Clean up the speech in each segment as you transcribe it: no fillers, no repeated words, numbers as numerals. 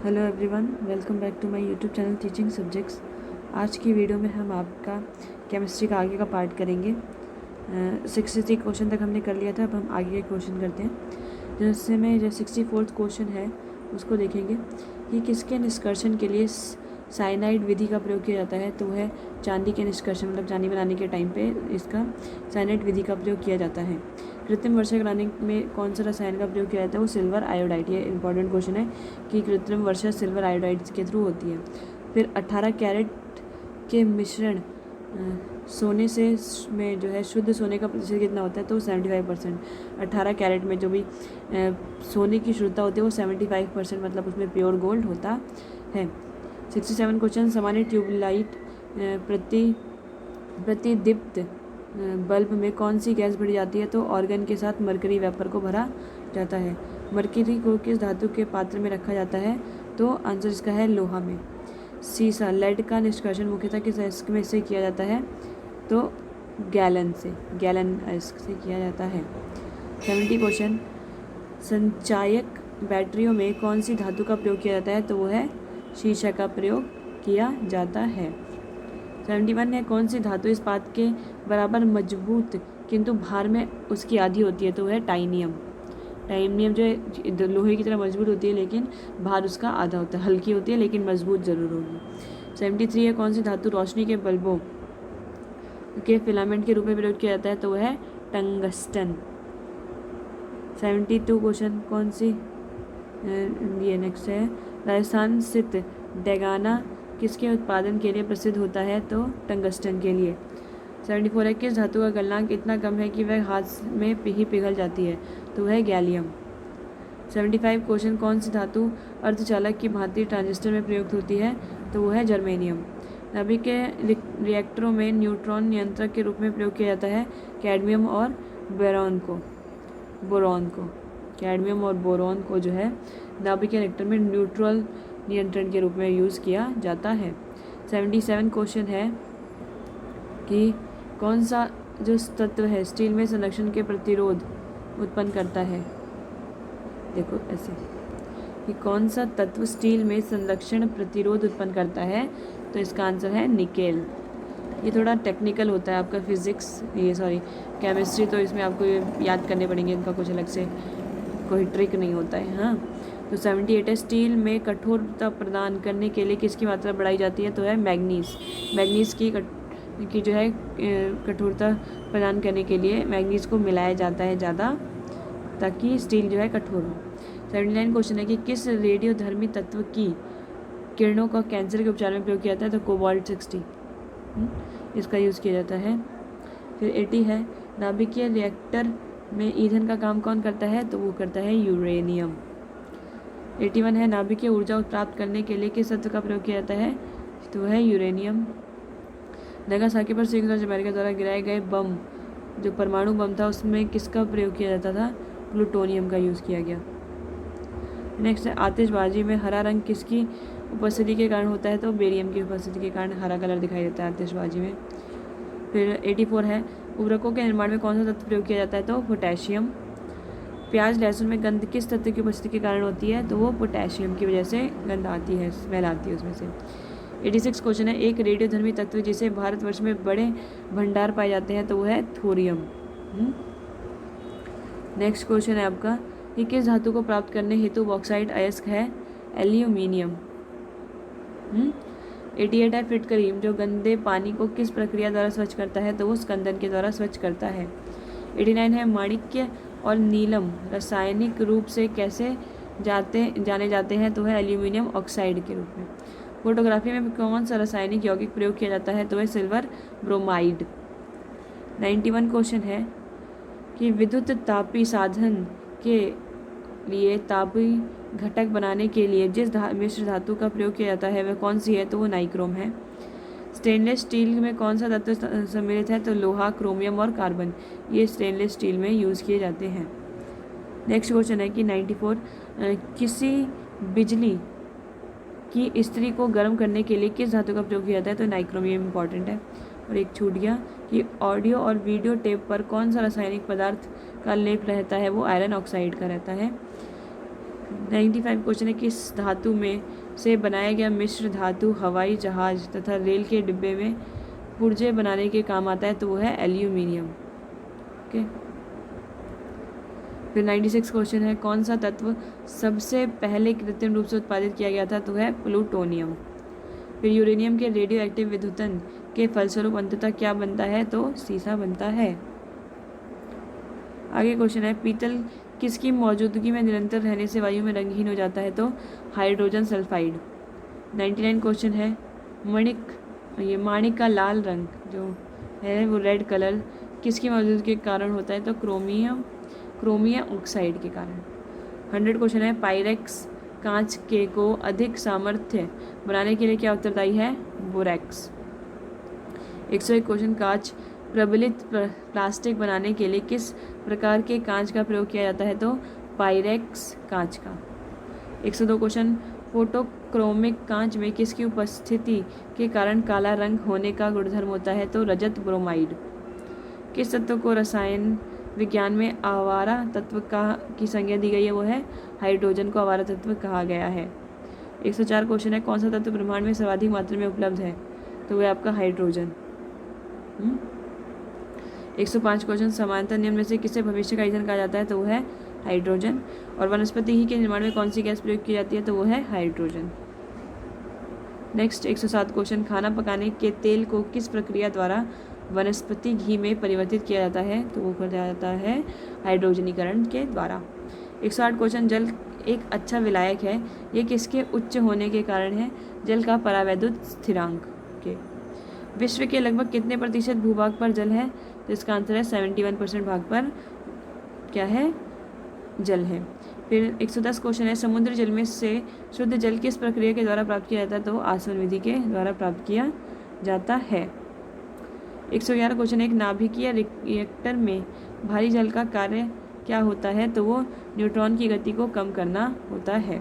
Hello everyone, welcome back to my YouTube channel teaching subjects. आज की video में हम आपका केमिस्ट्री का आगे का पार्ट करेंगे। 63 क्वेश्चन तक हमने कर लिया था, अब हम आगे के क्वेश्चन करते हैं। जिससे में जो 64th क्वेश्चन है उसको देखेंगे कि किसके निष्कर्षण के लिए साइनाइड विधि का प्रयोग किया जाता है। तो वह चांदी के निष्कर्षण मतलब चांदी बनाने के टाइम पे इसका साइनाइड विधि का प्रयोग किया जाता है। कृत्रिम वर्षा कराने में कौन सा रसायन का प्रयोग किया जाता है? वो सिल्वर आयोडाइड। ये इंपॉर्टेंट क्वेश्चन है कि कृत्रिम वर्षा सिल्वर आयोडाइड के थ्रू होती है। फिर 18 कैरेट के मिश्रण सोने से में जो है शुद्ध सोने का प्रतिशत कितना होता है? तो 75%। 18 कैरेट में जो भी सोने की शुद्धता होती है वो 75%, मतलब उसमें प्योर गोल्ड होता है। 67 क्वेश्चन, सामान्य ट्यूबलाइट प्रतिदीप्त बल्ब में कौन सी गैस भरी जाती है? तो ऑर्गन के साथ मरकरी वेपर को भरा जाता है। मरकरी को किस धातु के पात्र में रखा जाता है? तो आंसर इसका है लोहा में। सीसा लेड का निष्कर्षण मुख्यतः किस अयस्क में से किया जाता है? तो गैलन अयस्क से किया जाता है। 70 क्वेश्चन, संचायक बैटरियों में कौन सी धातु का प्रयोग किया जाता है? तो वो है शीशा का प्रयोग किया जाता है। 71 है, कौन सी धातु इस्पात के बराबर मजबूत किंतु भार में उसकी आधी होती है? तो वह टाइनियम जो है लोहे की तरह मजबूत होती है लेकिन भार उसका आधा होता है। हल्की होती है लेकिन मजबूत जरूर होगी। 73 है, कौन सी धातु रोशनी के बल्बों के फिलामेंट के रूप में प्रयोग किया जाता है? तो वह है टंगस्टन। 72 क्वेश्चन, कौन सी ये नेक्स्ट है, राजस्थान स्थित डेगाना किसके उत्पादन के लिए प्रसिद्ध होता है? तो टंगस्टन के लिए। 74 है, किस धातु का गलनांक इतना कम है कि वह हाथ में ही पिघल जाती है? तो वह गैलियम। 75 क्वेश्चन, कौन सी धातु अर्धचालक की भांति ट्रांजिस्टर में प्रयुक्त होती है? तो वह है जर्मेनियम। नाभिक के रिएक्टरों में न्यूट्रॉन नियंत्रक के रूप में प्रयोग किया जाता है कैडमियम और बोरॉन को। कैडमियम और बोरॉन को जो है नाभिक के रिएक्टर में न्यूट्रल नियंत्रण के रूप में यूज़ किया जाता है। 77 क्वेश्चन है कि कौन सा जो तत्व है स्टील में संरक्षण के प्रतिरोध उत्पन्न करता है? देखो ऐसे कि कौन सा तत्व स्टील में संरक्षण प्रतिरोध उत्पन्न करता है? तो इसका आंसर है निकेल। ये थोड़ा टेक्निकल होता है आपका केमिस्ट्री, तो इसमें आपको याद करने पड़ेंगे, इनका कुछ अलग से कोई ट्रिक नहीं होता है। हाँ, तो 78 है, स्टील में कठोरता प्रदान करने के लिए किसकी मात्रा बढ़ाई जाती है? तो है मैग्नीज की जो है कठोरता प्रदान करने के लिए मैग्नीज को मिलाया जाता है ज़्यादा, ताकि स्टील जो है कठोर हो। 79 क्वेश्चन है कि किस रेडियोधर्मी तत्व की किरणों का कैंसर के उपचार में प्रयोग किया जाता है? तो कोबाल्ट 60 इसका यूज़ किया जाता है। फिर 80 है, नाभिकीय रिएक्टर में ईंधन का काम कौन करता है? तो वो करता है यूरेनियम। 81 है, नाभिकीय ऊर्जा प्राप्त करने के लिए किस तत्व का प्रयोग किया जाता है? तो वह है यूरेनियम। नागासाकी पर संयुक्त राज्य अमेरिका द्वारा गिराए गए बम, जो परमाणु बम था, उसमें किसका प्रयोग किया जाता था? प्लूटोनियम का यूज़ किया गया। नेक्स्ट है, आतिशबाजी में हरा रंग किसकी उपस्थिति के कारण होता है? तो बेरियम की उपस्थिति के कारण हरा कलर दिखाई देता है आतिशबाजी में। फिर 84 है, उर्वरकों के निर्माण में कौन सा तत्व प्रयोग किया जाता है? तो पोटेशियम। प्याज लहसुन में गंध किस तत्व की उपस्थिति के कारण होती है? तो वो पोटेशियम की वजह से गंध आती है, स्मेल आती है उसमें से। 86 क्वेश्चन है, एक रेडियोधर्मी तत्व जिसे भारतवर्ष में बड़े भंडार पाए जाते हैं? तो वो है थोरियम। नेक्स्ट क्वेश्चन है आपका कि किस धातु को प्राप्त करने हेतु बॉक्साइट अयस्क है? एल्यूमिनियम। 88 है, फिटकरी जो गंदे पानी को किस प्रक्रिया द्वारा स्वच्छ करता है? तो वो स्कंदन के द्वारा स्वच्छ करता है। 89 है, माणिक्य और नीलम रासायनिक रूप से कैसे जाने जाते हैं? तो है एल्यूमिनियम ऑक्साइड के रूप में। फोटोग्राफी में कौन सा रासायनिक यौगिक प्रयोग किया जाता है? तो वह सिल्वर ब्रोमाइड। 91 क्वेश्चन है कि विद्युत तापी साधन के लिए तापी घटक बनाने के लिए जिस मिश्र धातु का प्रयोग किया जाता है वह कौन सी है? तो वो नाइक्रोम है। स्टेनलेस स्टील में कौन सा तत्व सम्मिलित है? तो लोहा, क्रोमियम और कार्बन, ये स्टेनलेस स्टील में यूज़ किए जाते हैं। नेक्स्ट क्वेश्चन है कि 94, किसी बिजली की इस्त्री को गर्म करने के लिए किस धातु का प्रयोग किया जाता है? तो नाइक्रोमियम इंपॉर्टेंट है। और एक छूट गया कि ऑडियो और वीडियो टेप पर कौन सा रासायनिक पदार्थ का लेप रहता है? वो आयरन ऑक्साइड का रहता है। 95 क्वेश्चन है, किस धातु में से बनाया गया मिश्र धातु हवाई जहाज तथा रेल के डिब्बे में पुर्जे बनाने के काम आता है? तो वो है एल्यूमिनियम। ओके। फिर 96 क्वेश्चन है, कौन सा तत्व सबसे पहले कृत्रिम रूप से उत्पादित किया गया था? तो है प्लूटोनियम। फिर यूरेनियम के रेडियो एक्टिव विद्युतन के फलस्वरूप अंततः क्या बनता है? तो सीसा बनता है। आगे क्वेश्चन है, पीतल किसकी मौजूदगी में निरंतर रहने से वायु में रंगहीन हो जाता है? तो हाइड्रोजन सल्फाइड। 99 क्वेश्चन है, माणिक का लाल रंग जो है वो रेड कलर किसकी मौजूदगी के कारण होता है? तो क्रोमियम ऑक्साइड के कारण। 100 क्वेश्चन है, पायरेक्स कांच के को अधिक सामर्थ्य बनाने के लिए क्या उत्तरदायी है? बोरैक्स। 101 क्वेश्चन, कांच प्रबलित प्लास्टिक बनाने के लिए किस प्रकार के कांच का प्रयोग किया जाता है? तो पायरेक्स कांच का। 102 क्वेश्चन, फोटोक्रोमिक कांच में किसकी उपस्थिति के कारण काला रंग होने का गुणधर्म होता है? तो रजत ब्रोमाइड। किस तत्व को रसायन विज्ञान में आवारा तत्व की संज्ञा दी गई है? वो है हाइड्रोजन को आवारा तत्व कहा गया है। 104 क्वेश्चन है, कौन सा तत्व ब्रह्मांड में सर्वाधिक मात्रा में उपलब्ध है? तो वह आपका हाइड्रोजन। 105 क्वेश्चन, समानता नियम में से किसे भविष्य का ईंधन कहा जाता है? तो वो है हाइड्रोजन। और वनस्पति ही के निर्माण में कौन सी गैस प्रयोग की जाती है? तो वो है हाइड्रोजन। नेक्स्ट 107 क्वेश्चन, खाना पकाने के तेल को किस प्रक्रिया द्वारा वनस्पति घी में परिवर्तित किया जाता है? तो वो किया जाता है हाइड्रोजनीकरण के द्वारा। 108 क्वेश्चन, जल एक अच्छा विलायक है, ये किसके उच्च होने के कारण है? जल का परावैद्युत स्थिरांक के। विश्व के लगभग कितने प्रतिशत भूभाग पर जल है? तो इसका आंसर है 71% भाग पर क्या है? जल है। फिर 110 क्वेश्चन है, समुद्र जल में से शुद्ध जल किस प्रक्रिया के द्वारा प्राप्त किया जाता है? तो आसवन विधि के द्वारा प्राप्त किया जाता है। 111 क्वेश्चन, एक नाभिकीय रिएक्टर में भारी जल का कार्य क्या होता है? तो वो न्यूट्रॉन की गति को कम करना होता है।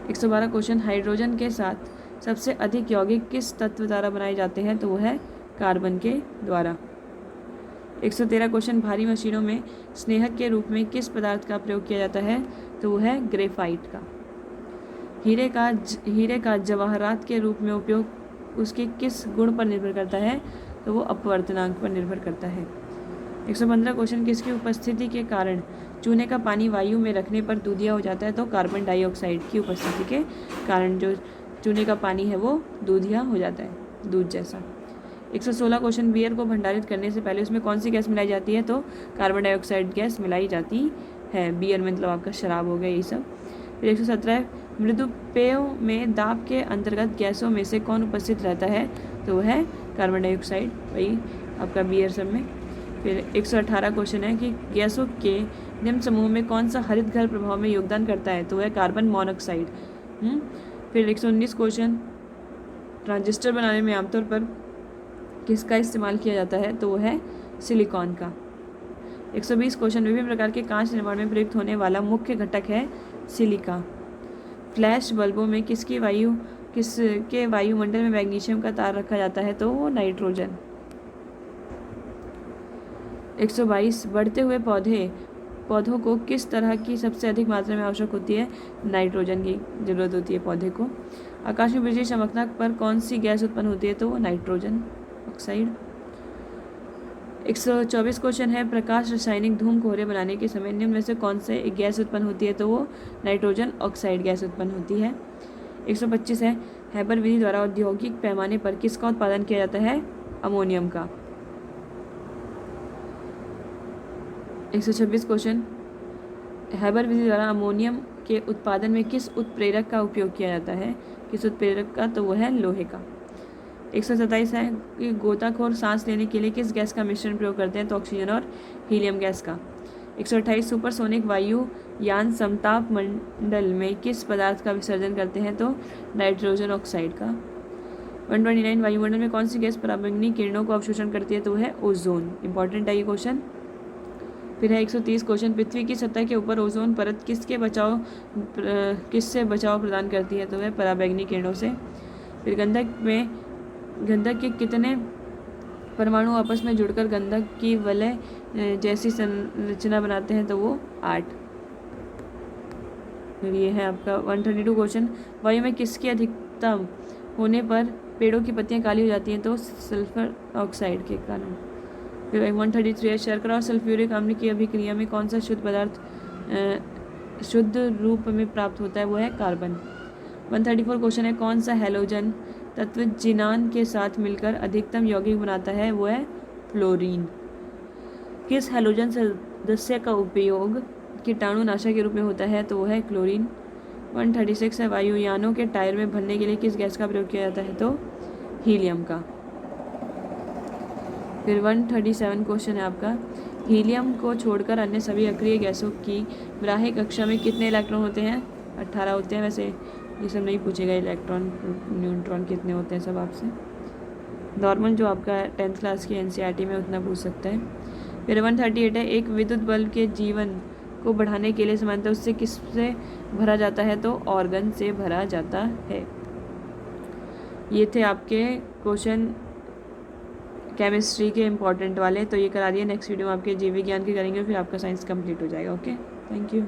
112 क्वेश्चन, हाइड्रोजन के साथ सबसे अधिक यौगिक किस तत्व द्वारा बनाए जाते हैं? तो वो है कार्बन के द्वारा। 113 क्वेश्चन, भारी मशीनों में स्नेहक के रूप में किस पदार्थ का प्रयोग किया जाता है? तो वो है ग्रेफाइट का। हीरे का जवाहरात के रूप में उपयोग उसके किस गुण पर निर्भर करता है? तो वो अपवर्तनांक पर निर्भर करता है। 115 क्वेश्चन, किसकी उपस्थिति के कारण चूने का पानी वायु में रखने पर दूधिया हो जाता है? तो कार्बन डाइऑक्साइड की उपस्थिति के कारण जो चूने का पानी है वो दूधिया हो जाता है, दूध जैसा। 116 क्वेश्चन, बियर को भंडारित करने से पहले उसमें कौन सी गैस मिलाई जाती है? तो कार्बन डाइऑक्साइड गैस मिलाई जाती है। बियर मतलब आपका शराब हो गया ये सब। फिर 117, मृदु पेयों में दाब के अंतर्गत गैसों में से कौन उपस्थित रहता है? तो वह है कार्बन डाइऑक्साइड, वही आपका बियर सब में। फिर 118 क्वेश्चन है कि गैसों के निम्न समूह में कौन सा हरित घर प्रभाव में योगदान करता है? तो वह कार्बन मोनोऑक्साइड। फिर 119 क्वेश्चन, ट्रांजिस्टर बनाने में आमतौर पर किसका इस्तेमाल किया जाता है? तो वो है सिलिकॉन का। 120 क्वेश्चन, विभिन्न प्रकार के कांच निर्माण में प्रयुक्त होने वाला मुख्य घटक है सिलिका। फ्लैश बल्बों में किसके वायुमंडल में मैग्नीशियम का तार रखा जाता है? तो वो नाइट्रोजन। 122, बढ़ते हुए पौधों को किस तरह की सबसे अधिक मात्रा में आवश्यक होती है? नाइट्रोजन की जरूरत होती है पौधे को। आकाश में बिजली चमकने पर कौन सी गैस उत्पन्न होती है? तो वो नाइट्रोजन ऑक्साइड। 124 क्वेश्चन है, प्रकाश रासायनिक धूम कोहरे बनाने के समय निम्न में से कौन से एक गैस उत्पन्न होती है? तो वो नाइट्रोजन ऑक्साइड गैस उत्पन्न होती है। 125 है, हैबर विधि द्वारा औद्योगिक पैमाने पर किसका उत्पादन किया जाता है? अमोनियम का। 126 क्वेश्चन, हैबर विधि द्वारा अमोनियम के उत्पादन में किस उत्प्रेरक का उपयोग किया जाता है? किस उत्प्रेरक का? तो वो है लोहे का। 127 है कि गोताखोर सांस लेने के लिए किस गैस का मिश्रण प्रयोग करते हैं? तो ऑक्सीजन और हीलियम गैस का। 128, सुपरसोनिक वायु यान समताप मंडल में किस पदार्थ का विसर्जन करते हैं? तो नाइट्रोजन ऑक्साइड का। 129, वायुमंडल में कौन सी गैस पराबैंगनी किरणों को अवशोषण करती है? तो है ओजोन। इंपॉर्टेंट है ये क्वेश्चन। फिर है 130 क्वेश्चन, पृथ्वी की सतह के ऊपर ओजोन परत किससे बचाव प्रदान करती है? तो वह पराबैंगनी किरणों से। फिर गंधक के कितने परमाणु आपस में जुड़कर गंधक की वलय जैसी संरचना बनाते हैं? तो वो 8। फिर ये है आपका 132 क्वेश्चन, वायु में किसके अधिकतम होने पर पेड़ों की पत्तियां काली हो जाती हैं? तो सल्फर ऑक्साइड के कारण। फिर 133 है, शर्करा और सल्फ्यूरिक अम्ल की अभिक्रिया में कौन सा शुद्ध पदार्थ शुद्ध रूप में प्राप्त होता है? वो है कार्बन। 134 क्वेश्चन है, कौन सा हैलोजन तत्व जिनान के साथ मिलकर अधिकतम यौगिक बनाता है? वो है फ्लोरीन। किस हैलोजन सदस्य का उपयोग कीटाणुनाशक के रूप में होता है? तो वो है क्लोरीन। 136 है, वायुयानों के टायर में भरने के लिए किस गैस का प्रयोग किया जाता है? तो हीलियम का। फिर 137 क्वेश्चन है आपका, हीलियम को छोड़कर अन्य सभी अक्रिय गैसों की ग्राह्य कक्षा में कितने इलेक्ट्रॉन होते हैं? 18 होते हैं। वैसे ये सब नहीं पूछेगा, इलेक्ट्रॉन न्यूट्रॉन कितने होते हैं सब आपसे। नॉर्मल जो आपका 10th क्लास की NCERT में उतना पूछ सकता है। फिर 138 है, एक विद्युत बल्ब के जीवन को बढ़ाने के लिए सामान्यतः उससे किससे भरा जाता है? तो ऑर्गन से भरा जाता है। ये थे आपके क्वेश्चन केमिस्ट्री के इंपॉर्टेंट वाले। तो ये करा दिए, नेक्स्ट वीडियो में आपके जीव विज्ञान के करेंगे, फिर आपका साइंस कंप्लीट हो जाएगा। Okay, thank you.